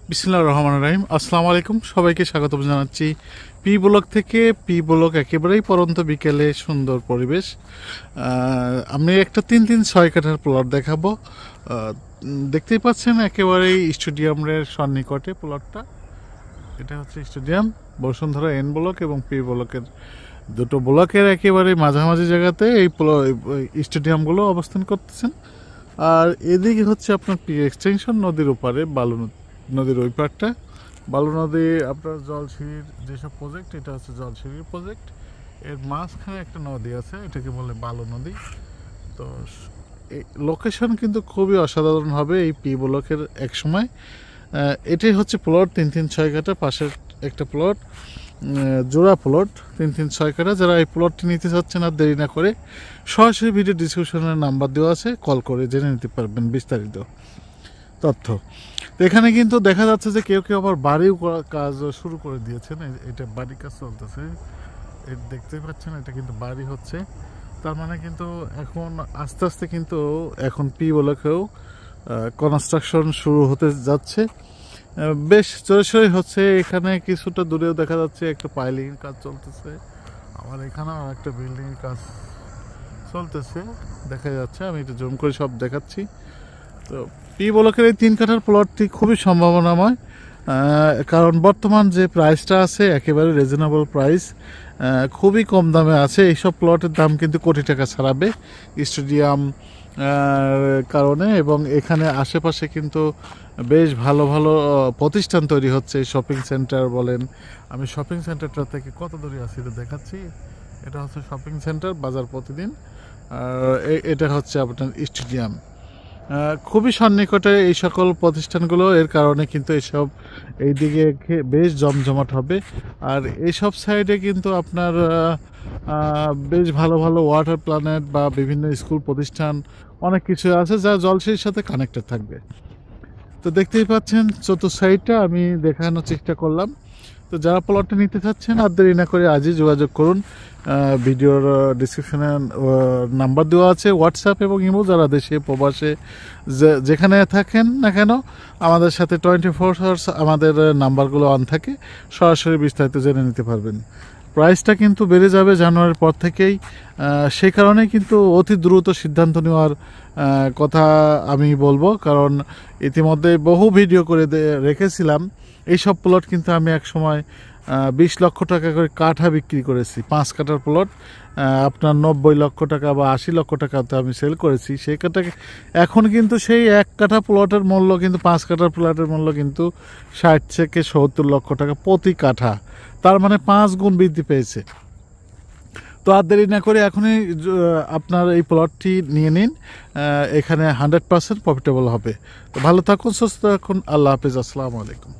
বিসমিল্লাহির রহমানির রহিম। আসসালামু আলাইকুম, সবাইকে স্বাগত জানাচ্ছি পি ব্লক থেকে। পি ব্লক একেবারেই পরন্ত বিকেলে সুন্দর পরিবেশ। আমি একটা 3-6 কাঠার প্লট দেখাবো। দেখতেই পাচ্ছেন একেবারেই স্টেডিয়ামের সন্নিকটে প্লটটা। এটা হচ্ছে স্টেডিয়াম বসুন্ধরা এন ব্লক এবং পি ব্লকের দুটো ব্লকের একেবারে মাঝামাঝি জায়গাতে এই স্টেডিয়ামগুলো অবস্থান করতেছেন। আর এদিকে হচ্ছে আপনার পি এক্সটেনশন, নদীর ওপারে বালু নদীর ওই পারটা বালু নদী। আপনার জলসিঁড়ির যেসব প্রজেক্ট, এটা হচ্ছে জলসিঁড়ির প্রজেক্ট। এর মাঝখানে একটা নদী আছে, এটাকে বলে বালু নদী। তো এই লোকেশন কিন্তু খুবই অসাধারণ হবে এই পি ব্লকের এক সময়। এটাই হচ্ছে প্লট 3-6 কাঠা, পাশের একটা প্লট জোড়া প্লট 3-6 কাঠা। যারা এই প্লটটি নিতে চাচ্ছেন আর দেরি না করে সরাসরি ভিডিও ডিসক্রিপশনের নাম্বার দেওয়া আছে, কল করে জেনে নিতে পারবেন বিস্তারিত তথ্য। তো এখানে কিন্তু দেখা যাচ্ছে যে কেউ কেউ আবার বাড়িও কাজ শুরু করে দিয়েছেন। এটা বাড়ি কাজ চলতেছে, এটা দেখতে পাচ্ছেন, এটা কিন্তু বাড়ি হচ্ছে। তার মানে কিন্তু এখন আস্তে আস্তে কিন্তু এখন পি ব্লকেও কনস্ট্রাকশন শুরু হতে যাচ্ছে, বেশ জোরে হচ্ছে। এখানে কিছুটা দূরেও দেখা যাচ্ছে একটা পাইলিংয়ের কাজ চলতেছে, আবার এখানেও একটা বিল্ডিংয়ের কাজ চলতেছে দেখা যাচ্ছে। আমি একটু জুম করে সব দেখাচ্ছি। তো পি ব্লকের এই 3 কাঠার প্লটটি খুবই সম্ভাবনাময়, কারণ বর্তমান যে প্রাইসটা আছে একেবারে রিজনেবল প্রাইস, খুবই কম দামে আছে। এইসব প্লটের দাম কিন্তু কোটি টাকা ছাড়াবে স্টেডিয়াম কারণে, এবং এখানে আশেপাশে কিন্তু বেশ ভালো ভালো প্রতিষ্ঠান তৈরি হচ্ছে। শপিং সেন্টার বলেন, আমি শপিং সেন্টারটা থেকে কত দূরে আছি এটা দেখাচ্ছি। এটা হচ্ছে শপিং সেন্টার, বাজার প্রতিদিন। আর এটা হচ্ছে আপনার স্টেডিয়াম। খুবই সন্নিকটে এই সকল প্রতিষ্ঠানগুলো, এর কারণে কিন্তু এইসব এইদিকে বেশ জমজমাট হবে। আর এইসব সাইডে কিন্তু আপনার বেশ ভালো ভালো ওয়াটার প্ল্যানেট বা বিভিন্ন স্কুল প্রতিষ্ঠান অনেক কিছু আছে যা জলসিঁড়ির সাথে কানেক্টেড থাকবে। তো দেখতেই পাচ্ছেন চতুর্থ সাইডটা আমি দেখানোর চেষ্টা করলাম। তো যারা প্লটটা নিতে চাচ্ছেন আর দেরি না করে আজই যোগাযোগ করুন। ভিডিওর ডিসক্রিপশনে নাম্বার দেওয়া আছে, হোয়াটসঅ্যাপ এবং ইমো। যারা দেশে প্রবাসে যেখানে থাকেন না কেন আমাদের সাথে 24 আওয়ার্স আমাদের নাম্বারগুলো অন থাকে, সরাসরি বিস্তারিত জেনে নিতে পারবেন। প্রাইসটা কিন্তু বেড়ে যাবে জানুয়ারির পর থেকেই, সেই কারণে কিন্তু অতি দ্রুত সিদ্ধান্ত নেওয়ার কথা আমি বলবো, কারণ ইতিমধ্যে বহু ভিডিও করে রেখেছিলাম। এইসব প্লট কিন্তু আমি এক সময় 20 লক্ষ টাকা করে কাঠা বিক্রি করেছি। 5 কাঠার প্লট আপনার 90 লক্ষ টাকা বা 80 লক্ষ টাকাতে আমি সেল করেছি। সেই কাঠা এখন কিন্তু সেই 1 কাঠা প্লটের মূল্য কিন্তু 5 কাঠার প্লটের মূল্য কিন্তু 60 থেকে 70 লক্ষ টাকা প্রতি কাঠা। তার মানে 5 গুণ বৃদ্ধি পেয়েছে। তো আর দেরি না করে এখনই আপনার এই প্লটটি নিয়ে নিন, এখানে 100% প্রফিটেবল হবে। তো ভালো থাকুন, সুস্থ থাকুন, আল্লাহ হাফিজ, আসসালামু আলাইকুম।